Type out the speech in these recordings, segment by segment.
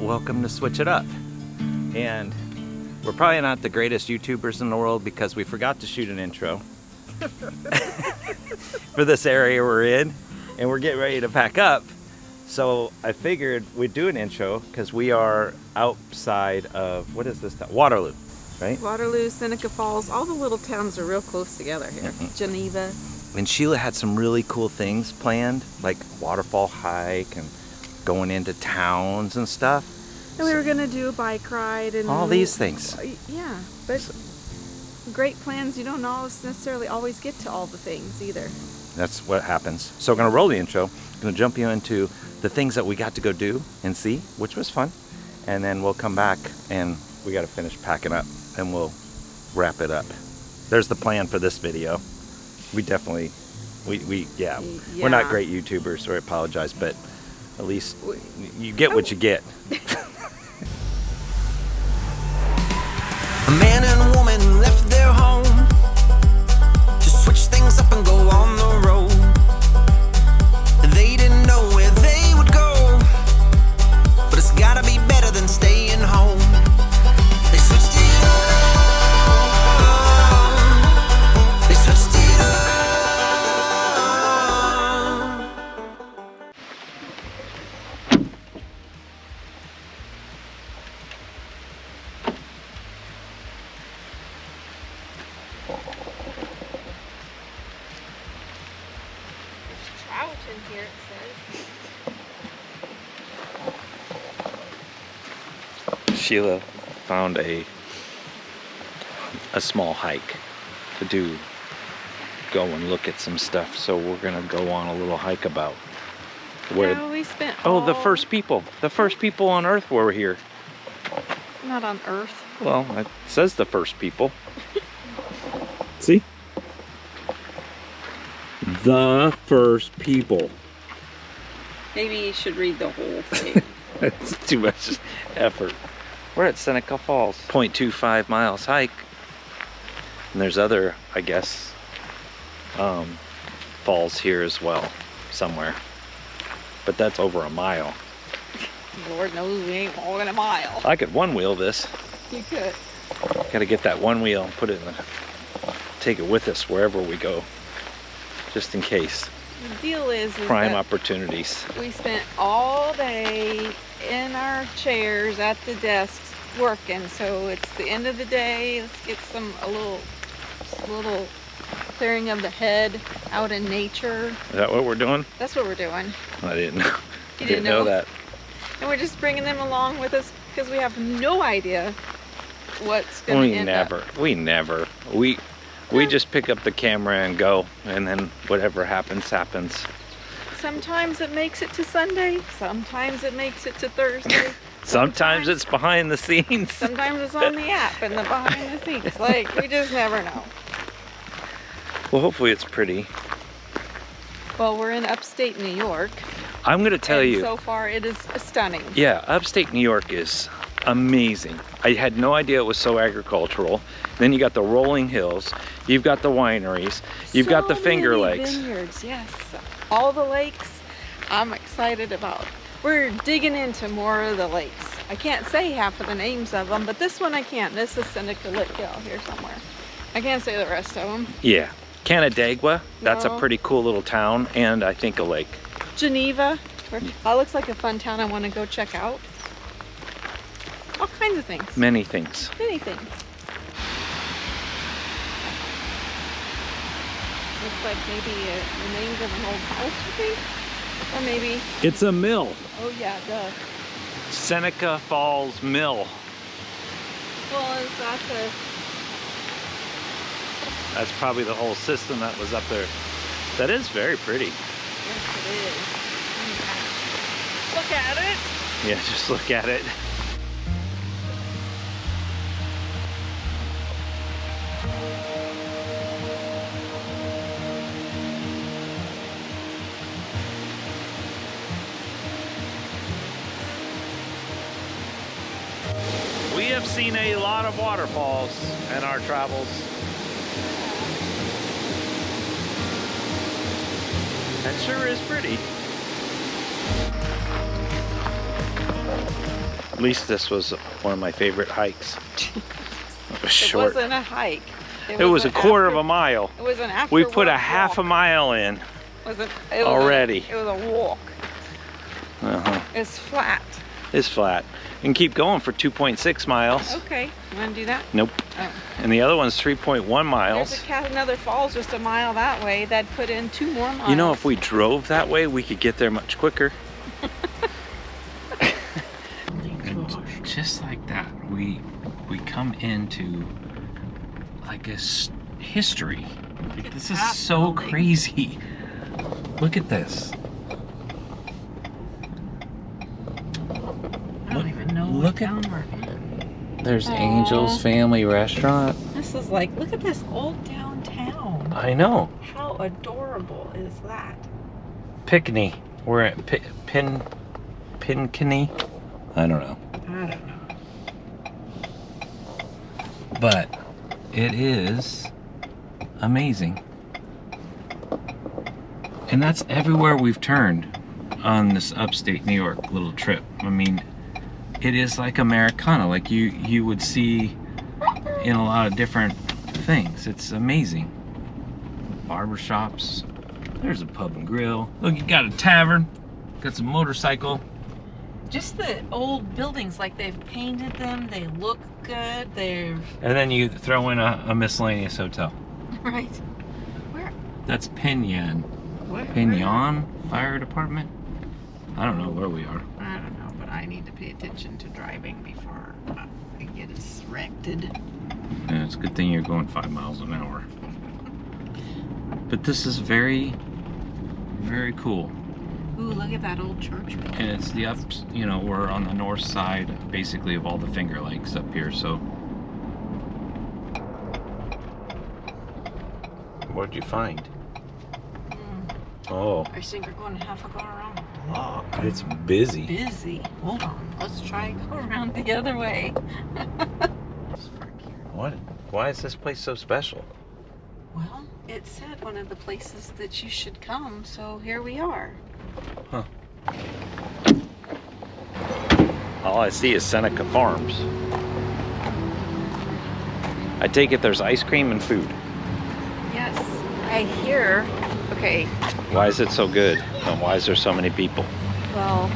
welcome to Switch It Up. And we're probably not the greatest YouTubers in the world because we forgot to shoot an intro for this area we're in, and we're getting ready to pack up. So I figured we'd do an intro because we are outside of, what is this town? Waterloo, right? Waterloo, Seneca Falls, all the little towns are real close together here. Geneva. And Sheila had some really cool things planned, like waterfall hike and going into towns and stuff. And we were going to do a bike ride and all these things. Yeah, but great plans, you don't necessarily always get to all the things either. That's what happens. So we're going to roll the intro. I'm going to jump you into the things that we got to go do and see, which was fun. And then we'll come back and we got to finish packing up and we'll wrap it up. There's the plan for this video. We definitely, yeah, we're not great YouTubers, so I apologize, but at least you get what you get. A man and woman left their home to switch things up and go on the road. They didn't know where they would go, but it's gotta be better than staying home. They switched it up. They switched it up. Trout in here, it says. Sheila found a small hike to do, go and look at some stuff. So we're gonna go on a little hike about where. No, we spent The first people on Earth were here. Not on Earth. Well, it says the first people. See? The first people. Maybe you should read the whole thing. That's too much effort. We're at Seneca Falls. 0.25 miles hike. And there's other, I guess, falls here as well, somewhere. But that's over a mile. Lord knows we ain't walking a mile. I could one wheel this. You could. Gotta get that one wheel and put it in take it with us wherever we go. Just in case. The deal is Prime that opportunities. we spent all day in our chairs at the desks working, so it's the end of the day. Let's get a little clearing of the head out in nature. Is that what we're doing? That's what we're doing. I didn't know. You Didn't know that. And we're just bringing them along with us because we have no idea what's going to end up. We just pick up the camera and go, and then whatever happens, happens. Sometimes it makes it to Sunday, sometimes it makes it to Thursday. Sometimes it's behind the scenes. Sometimes it's on the app and the behind the scenes. Like, we just never know. Well, hopefully it's pretty. Well, we're in upstate New York. I'm going to tell you. So far, it is stunning. Yeah, upstate New York is amazing. I had no idea it was so agricultural. Then you got the rolling hills. You've got the wineries. You've got the Finger Lakes. Vineyards, yes. All the lakes, I'm excited about. We're digging into more of the lakes. I can't say half of the names of them, but this one I can. This is Seneca Falls here somewhere. I can't say the rest of them. Yeah. 𝐁𝐞𝐥𝐵, that's No. a pretty cool little town, and I think a lake. Geneva, that looks like a fun town I want to go check out. All kinds of things. Many things. Many things. Looks like maybe the names of an old house, I think? Or maybe... It's a mill. Oh yeah, duh. Seneca Falls Mill. Well, is that the... That's probably the whole system that was up there. That is very pretty. Yes, it is. Look at it. Yeah, just look at it. We have seen a lot of waterfalls in our travels. That sure is pretty. At least this was one of my favorite hikes. It was short. It wasn't a hike. It was a quarter of a mile. It was an after We put a work half a walk. mile in It was already. It was a walk. It's flat. It's flat. You can keep going for 2.6 miles. Okay, you want to do that? Nope. Oh. And the other one's 3.1 miles. There's another falls just a mile that way. That'd put in 2 more miles. You know, if we drove that way, we could get there much quicker. And just like that, we come into like a history. Like, this is so crazy. Look at this. I don't even know look what at- town we're in. There's Aw. Angel's Family Restaurant. This is like, look at this old downtown. I know. How adorable is that? Pickney. We're at Pinkney. I don't know. I don't know. But it is amazing. And that's everywhere we've turned on this upstate New York little trip. I mean, it is like Americana, like you would see in a lot of different things. It's amazing. Barbershops. There's a pub and grill. Look, you got a tavern. Got some motorcycle. Just the old buildings, like they've painted them, they look good, And then you throw in a miscellaneous hotel. Right. Where? That's Pinyon. Where? Pinyon Fire Department? I don't know where we are. I don't know, but I need to pay attention to driving before I get distracted. Yeah, it's a good thing you're going 5 miles an hour. But this is very, very cool. Ooh, look at that old church building. And it's the ups, you know, we're on the north side, basically, of all the Finger Lakes up here, so. What'd you find? Oh, I think we're going half a go around. oh, it's busy. Busy. Hold on. Let's try and go around the other way. What? Why is this place so special? Well, it said one of the places that you should come, so here we are. Huh. All I see is Seneca Farms. I take it there's ice cream and food. Yes, I hear. Okay, Why is it so good? And why is there so many people? well,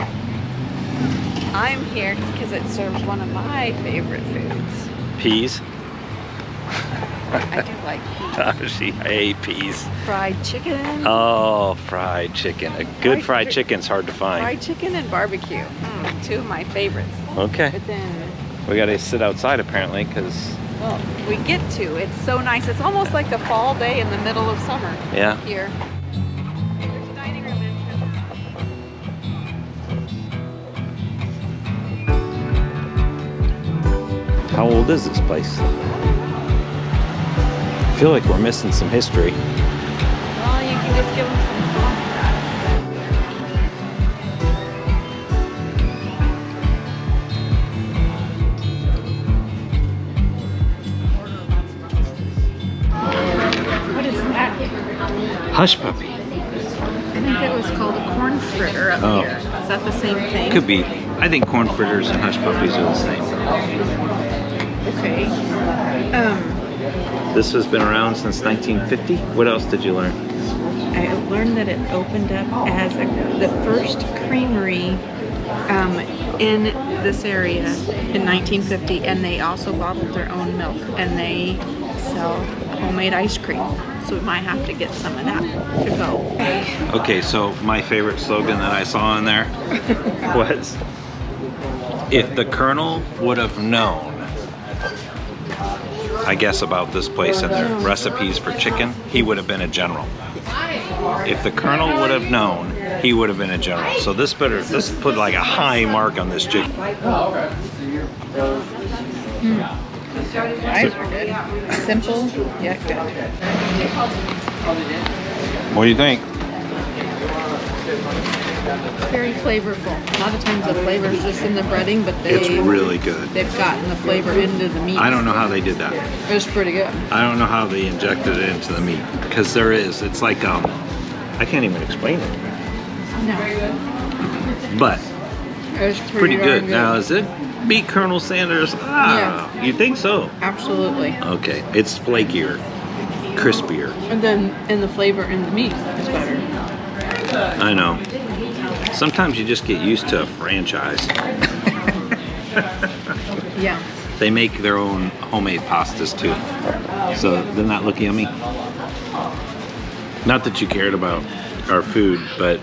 I'm here because it serves one of my favorite foods. Peas? I do like peas. I hate peas. Fried chicken. Oh, fried chicken. A good fried Fried chicken's hard to find. Fried chicken and barbecue. Two of my favorites. Okay. But then, We gotta sit outside apparently because, well, we get to. It's so nice. It's almost like a fall day in the middle of summer yeah. here. There's a dining room entrance. How old is this place? I feel like we're missing some history. Well, you can just give them some contact. What is that? Hush puppy. I think it was called a corn fritter up Oh. here. Is that the same thing? Could be. I think corn fritters and hush puppies are the same. Okay. This has been around since 1950. What else did you learn? I learned that it opened up as the first creamery in this area in 1950, and they also bottled their own milk, and they sell homemade ice cream. So we might have to get some of that to go. Okay, so my favorite slogan that I saw in there was, if the Colonel would have known, I guess, about this place and their recipes for chicken, he would have been a general. If the Colonel would have known, he would have been a general. So this put like a high mark on this chicken. Eyes are good. Simple, yet good. What do you think? Very flavorful. A lot of times the flavor is just in the breading, but It's really good. they've gotten the flavor into the meat. I don't know how they did that. It was pretty good. I don't know how they injected it into the meat, because it's like, I can't even explain it. No. But It's Pretty good. darn Now, is it beat Colonel Sanders? Ah, you think so? Absolutely. Okay, it's flakier, crispier. And then the flavor in the meat is better. I know. Sometimes you just get used to a franchise. Yeah. They make their own homemade pastas too. So doesn't that look yummy? Not that you cared about our food, but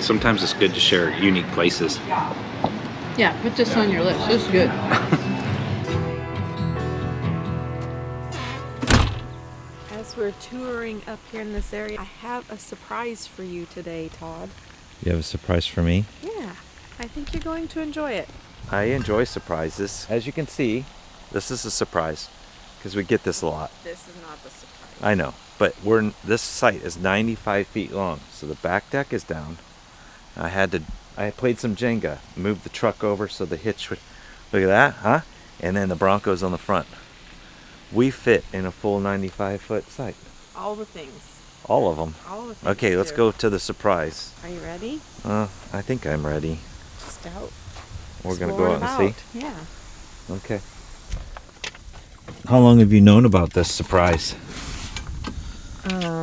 sometimes it's good to share unique places. Yeah, put this on your lips. This is good. As we're touring up here in this area, I have a surprise for you today, Todd. You have a surprise for me? Yeah, I think you're going to enjoy it. I enjoy surprises. As you can see, this is a surprise because we get this a lot. This is not the surprise. I know, but this site is 95 feet long, so the back deck is down. I played some Jenga, moved the truck over so the hitch would, look at that, huh? And then the Bronco's on the front. We fit in a full 95-foot site. All the things. All of them. All the things. Okay, let's go to the surprise. Are you ready? I think I'm ready. Stout. We're gonna go out and see? Yeah. Okay. How long have you known about this surprise?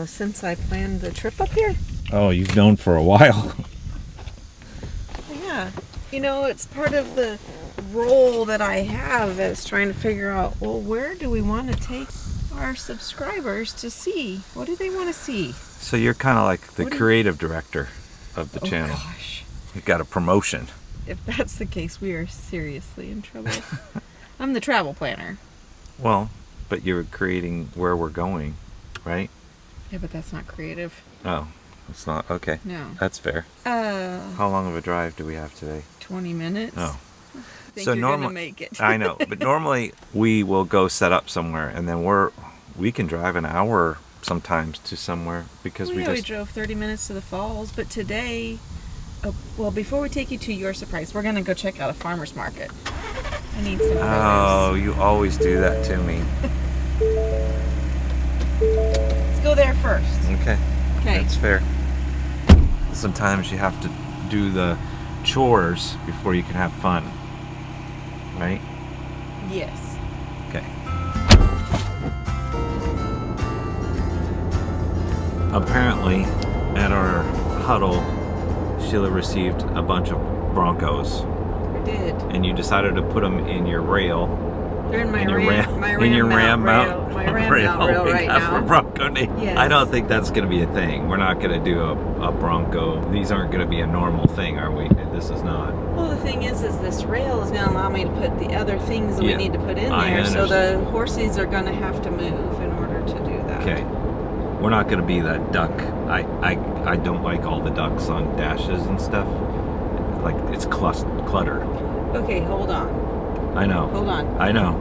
Since I planned the trip up here. Oh, you've known for a while. Yeah. You know, it's part of the role that I have as trying to figure out, well, where do we want to take our subscribers to see? What do they want to see? So you're kind of like the creative director of the channel. Oh, gosh. You got a promotion. If that's the case, we are seriously in trouble. I'm the travel planner. Well, but you're creating where we're going, right? Yeah, but that's not creative. Oh, it's not. Okay. No. That's fair. How long of a drive do we have today? 20 minutes. Oh. I think So you're normally, gonna make it. I know, but normally we will go set up somewhere, and then we can drive an hour sometimes to somewhere because Well, we yeah, just. we drove 30 minutes to the falls, but today, well, before we take you to your surprise, we're gonna go check out a farmer's market. I need some Oh, you always do that to me. Let's go there first. Okay. Okay. That's fair. Sometimes you have to do the chores before you can have fun. Right? Yes. Okay. Apparently, at our huddle, Sheila received a bunch of Broncos. I did. And you decided to put them in your rail. They're in my in your ram mount rail right now. For Bronco name. Yes. I don't think that's going to be a thing. We're not going to do a Bronco. These aren't going to be a normal thing, are we? This is not. Well, the thing is this rail is going to allow me to put the other things that we need to put in I there. So the understand. horses are going to have to move in order to do that. Okay. We're not going to be that duck. I don't like all the ducks on dashes and stuff. Like, it's clutter. Okay, hold on. I know. Hold on. I know.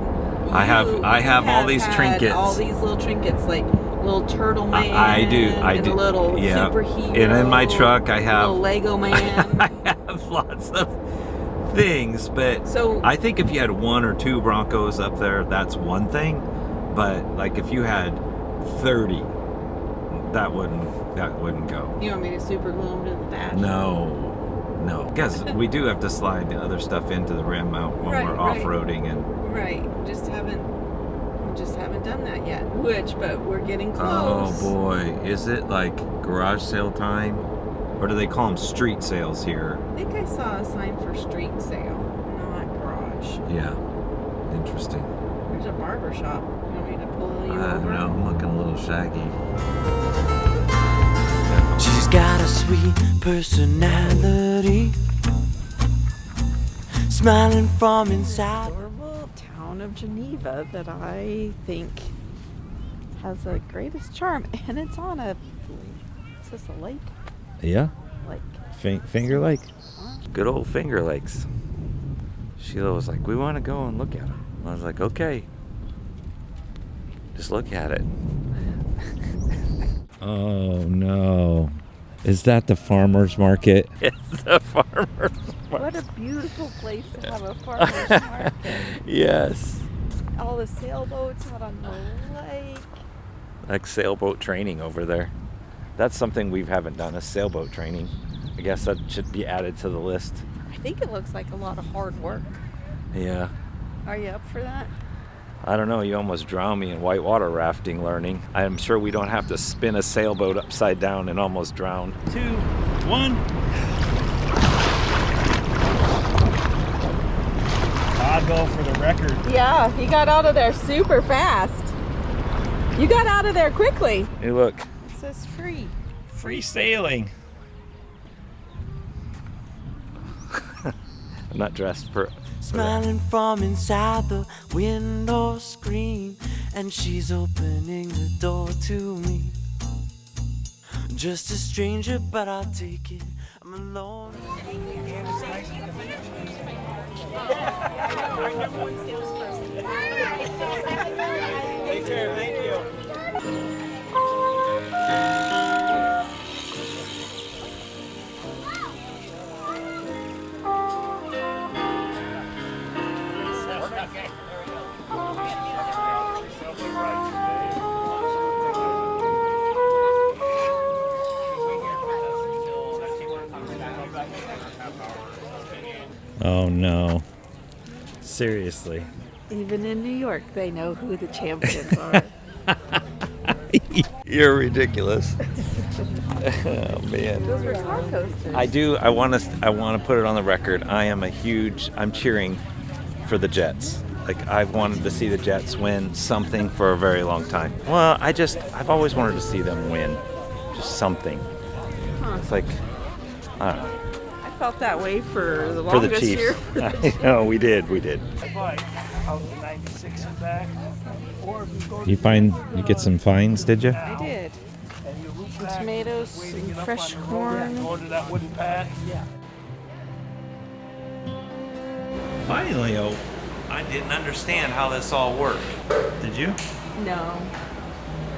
I have all these trinkets. All these little trinkets, like little turtle man. I do. And a little superhero. And in my truck, I have little Lego man. I have lots of things, but So I think if you had 1 or 2 Broncos up there, that's one thing. But like if you had 30, that wouldn't go. you want me to super glue them to the dash? No. Because we do have to slide the other stuff into the ram mount when we're off-roading and. Right. Just haven't done that yet. But we're getting close. Oh boy, is it like garage sale time? Or do they call them street sales here? I think I saw a sign for street sale, not garage. Yeah, interesting. There's a barber shop. You want me to pull you I don't over? know, I'm looking a little shaggy. She's got a sweet personality, smiling from inside. Adorable town of Geneva that I think has the greatest charm, and it's on a. Is this a lake? Yeah, Lake. Finger Lake. Good old Finger Lakes. Sheila was like, we want to go and look at them. I was like, okay. Just look at it. Oh no. Is that the farmer's market? It's the farmer's market. What a beautiful place to have a farmer's market. Yes. All the sailboats out on the lake. Like sailboat training over there. That's something we haven't done, is sailboat training. I guess that should be added to the list. I think it looks like a lot of hard work. Yeah. Are you up for that? I don't know, you almost drowned me in whitewater rafting learning. I'm sure we don't have to spin a sailboat upside down and almost drown. 2, 1. I'll go for the record. Yeah, he got out of there super fast. You got out of there quickly. Hey, look. It says free. Free sailing. I'm not dressed for Smiling from inside the window screen, and she's opening the door to me. Just a stranger, but I'll take it. I'm alone. Take care, thank you. Oh no. Seriously. Even in New York, they know who the champions are. You're ridiculous. Oh man. Those were car coasters. I want to put it on the record. I'm cheering for the Jets. Like, I've wanted to see the Jets win something for a very long time. Well, I've always wanted to see them win just something. Huh. It's like, I don't know. I felt that way for the For the longest Chiefs. year. I know, we did. You get some fines, did you? I did. Some tomatoes, some fresh corn. Finally, I didn't understand how this all worked. Did you? No.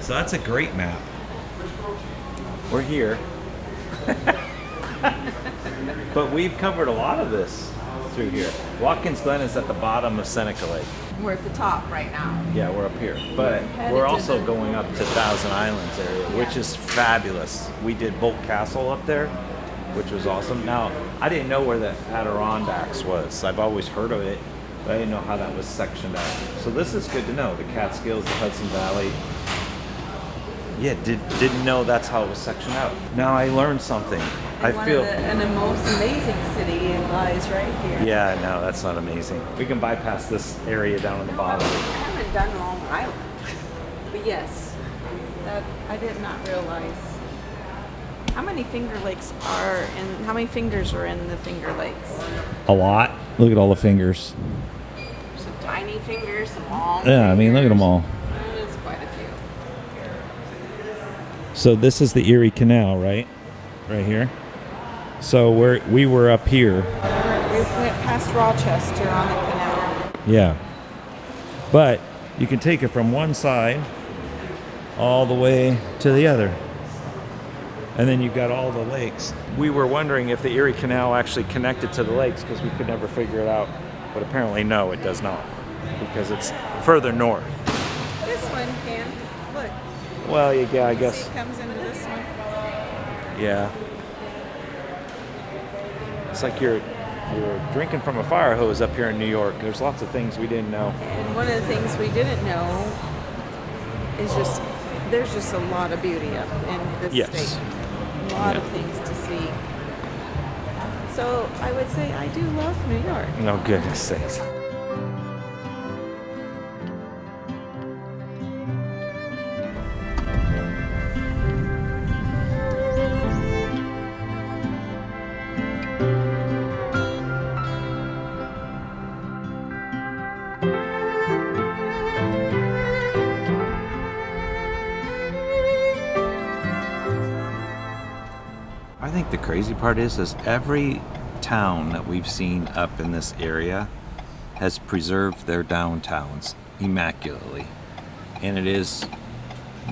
So that's a great map. We're here. But we've covered a lot of this through here. Watkins Glen is at the bottom of Seneca Lake. We're at the top right now. Yeah, we're up here. But Headed we're to also the- going up to Thousand Islands area, which is fabulous. We did Bolt Castle up there, which was awesome. Now, I didn't know where the Adirondacks was. I've always heard of it, but I didn't know how that was sectioned out. So this is good to know. The Catskills, the Hudson Valley. Yeah, didn't know that's how it was sectioned out. Now I learned something. And the most amazing city lies right here. Yeah, no, that's not amazing. We can bypass this area down at the bottom. I haven't done Long Island. But yes, that I did not realize. How many Finger Lakes how many fingers are in the Finger Lakes? A lot. Look at all the fingers. Some tiny fingers, some long Yeah, I mean, look at them fingers. all. There's quite a few. So this is the Erie Canal, right? Right here. So we were up here. We went past Rochester on the canal. Yeah. But you can take it from one side all the way to the other. And then you've got all the lakes. We were wondering if the Erie Canal actually connected to the lakes because we could never figure it out. But apparently, no, it does not. Because it's further north. This one can. Look. Well, yeah, I See, guess. it comes into this one. Yeah. It's like you're drinking from a fire hose up here in New York. There's lots of things we didn't know. And one of the things we didn't know is there's just a lot of beauty up in this Yes. state. A lot of things to see. So I would say I do love New York. No goodness sakes. I think the crazy part is every town that we've seen up in this area has preserved their downtowns immaculately. And it is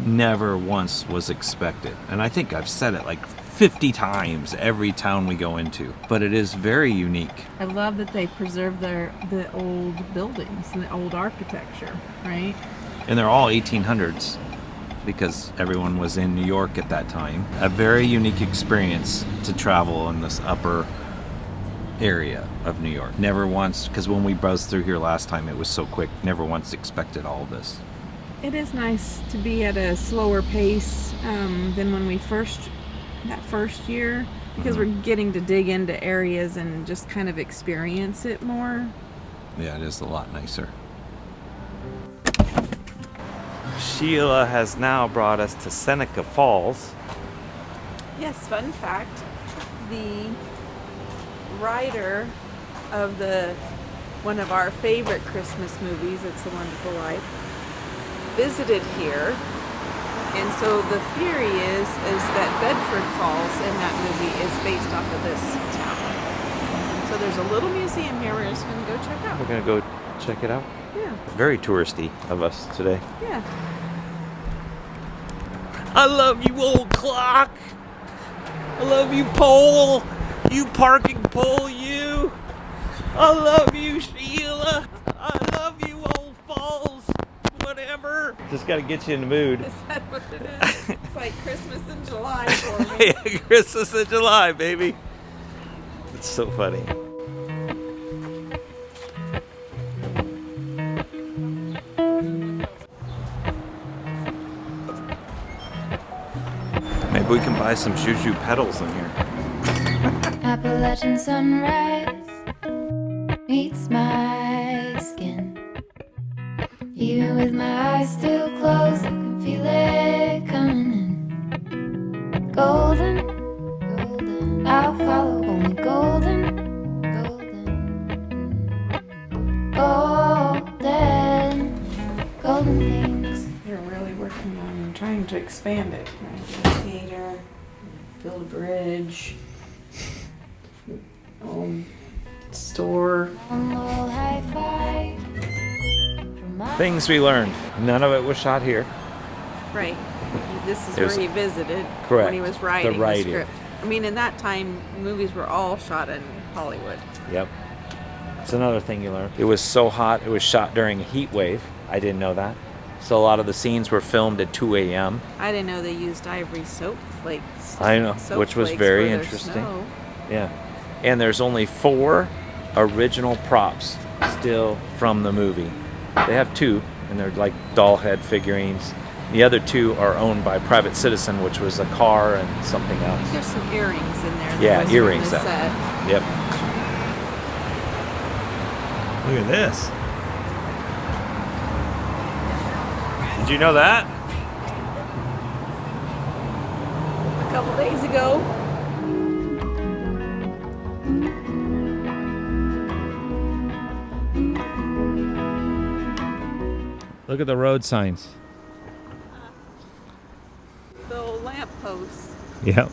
never once was expected. And I think I've said it like 50 times every town we go into. But it is very unique. I love that they preserve the old buildings and the old architecture, right? And they're all 1800s. Because everyone was in New York at that time. A very unique experience to travel in this upper area of New York. Never once, because when we buzzed through here last time, it was so quick. Never once expected all of this. It is nice to be at a slower pace than when we that first year, because we're getting to dig into areas and just kind of experience it more. Yeah, it is a lot nicer. Sheila has now brought us to Seneca Falls. Yes, fun fact, the writer of one of our favorite Christmas movies, It's a Wonderful Life, visited here, and so the theory is that Bedford Falls in that movie is based off of this town. So there's a little museum here we're just going to go check out. We're going to go check it out? Yeah. Very touristy of us today. Yeah. I love you, old clock. I love you, pole. You parking pole, you. I love you, Sheila. I love you, old falls. Whatever. Just got to get you in the mood. Is that what it is? It's like Christmas in July for me. Yeah, Christmas in July, baby. It's so funny. Maybe we can buy some 𝗠𝗠𝗄 pedals in here. Appalachian sunrise meets my skin. Even with my eyes still closed, I can feel it coming in. Golden, golden, I'll follow only golden, golden, golden, golden things. They're really working on trying to expand it. Right? Build a theater, build a bridge, store. One little high five. Things we learned. None of it was shot here. Right. This is It was- where he visited Correct. when he was writing the writing. script. I mean, in that time, movies were all shot in Hollywood. Yep. It's another thing you learn. It was so hot, it was shot during a heat wave. I didn't know that. So a lot of the scenes were filmed at 2 a.m. I didn't know they used ivory soap flakes. I know, soap which was flakes very for their interesting. snow. Yeah. And there's only 4 original props still from the movie. They have 2, and they're like doll head figurines. The other 2 are owned by private citizen, which was a car and something else. There's some earrings in there. that Yeah, was earrings. From the set. Yep. Look at this. Did you know that? A couple days ago. Look at the road signs. The old lamp posts. Yep.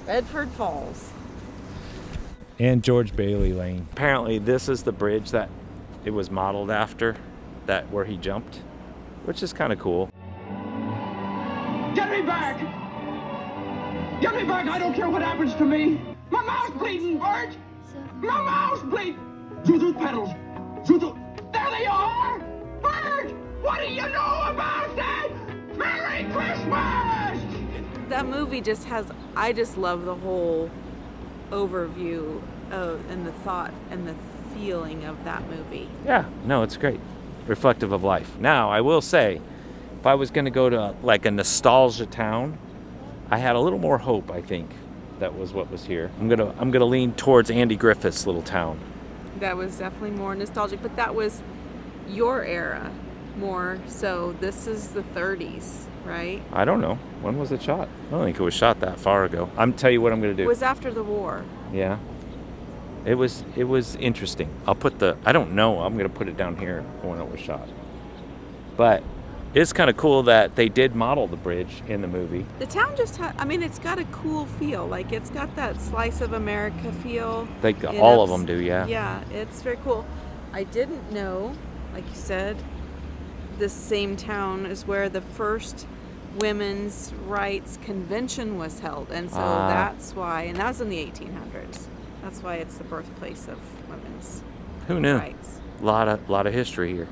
Bedford Falls. And George Bailey Lane. Apparently this is the bridge that it was modeled after, that where he jumped, which is kind of cool. Get me back! Get me back! I don't care what happens to me! My mouth's bleeding, Bert! My mouth's bleeding! 𝗠𝗠𝗄 pedals! 𝗠𝗠𝗄... There they are! Bert! What do you know about that? Merry Christmas! That movie just has, I just love the whole overview and the thought and the feeling of that movie. Yeah, no, it's great. Reflective of life. Now, I will say, if I was going to go to like a nostalgia town, I had a little more hope, I think. That was what was here. I'm gonna lean towards Andy Griffith's little town. That was definitely more nostalgic, but that was your era more. So this is the 30s, right? I don't know. When was it shot? I don't think it was shot that far ago. I'm tell you what I'm gonna do. It was after the war. Yeah. It was interesting. I'll put I don't know. I'm gonna put it down here when it was shot. But it's kind of cool that they did model the bridge in the movie. The town just had, I mean, it's got a cool feel. Like, it's got that slice of America feel. Like all of them do, yeah. Yeah, it's very cool. I didn't know, like you said, this same town is where the first women's rights convention was held. And so that's why, and that was in the 1800s. That's why it's the birthplace of women's Who knew? rights. Lot of history here.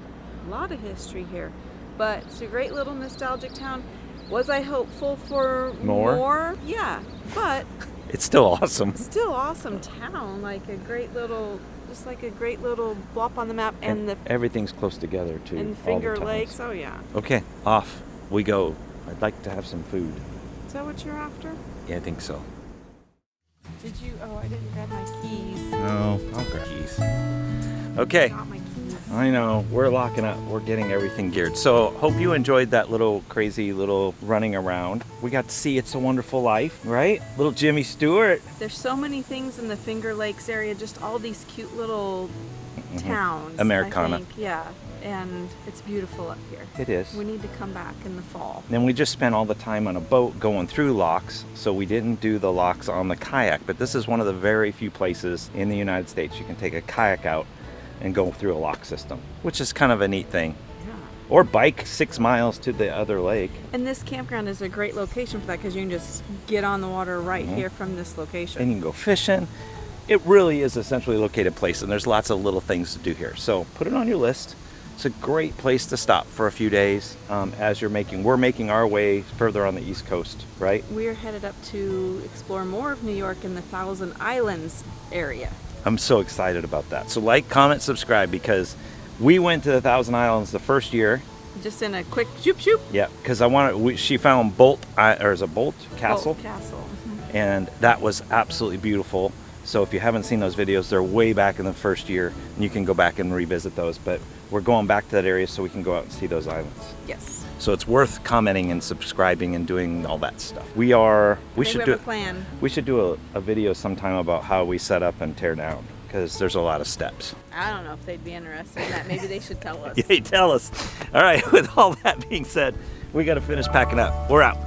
A lot of history here. But it's a great little nostalgic town. Was I hopeful for More? Yeah, but It's still awesome. Still awesome town, like a great little, just like a great little blop on the map, and the everything's close together too. and all the Finger towns. Lakes. Oh yeah. Okay, off we go. I'd like to have some food. Is that what you're after? Yeah, I think so. Did you? Oh, I didn't grab my keys. No, I'll grab keys. Okay. Got my keys. I know, we're locking up, we're getting everything geared. So hope you enjoyed that little crazy little running around. We got to see It's a Wonderful Life, right? Little Jimmy Stewart. There's so many things in the Finger Lakes area, just all these cute little towns. Americana. I think. Yeah, and it's beautiful up here. It is. We need to come back in the fall. Then we just spent all the time on a boat going through locks, so we didn't do the locks on the kayak, but this is one of the very few places in the United States you can take a kayak out and go through a lock system, which is kind of a neat thing. Yeah. Or bike 6 miles to the other lake. And this campground is a great location for that because you can just get on the water right here from this location. And you can go fishing. It really is a centrally located place, and there's lots of little things to do here. So put it on your list. It's a great place to stop for a few days as we're making our way further on the East Coast, right? We're headed up to explore more of New York in the Thousand Islands area. I'm so excited about that. So like, comment, subscribe, because we went to the Thousand Islands the first year. Just in a quick shoop shoop. Yeah, because she found Bolt Castle, Bolt Castle. and that was absolutely beautiful. So if you haven't seen those videos, they're way back in the first year, and you can go back and revisit those. But we're going back to that area so we can go out and see those islands. Yes. So it's worth commenting and subscribing and doing all that stuff. We should do a plan. We should do a video sometime about how we set up and tear down, because there's a lot of steps. I don't know if they'd be interested in that. Maybe they should tell us. Yeah, tell us. All right, with all that being said, we got to finish packing up. We're out.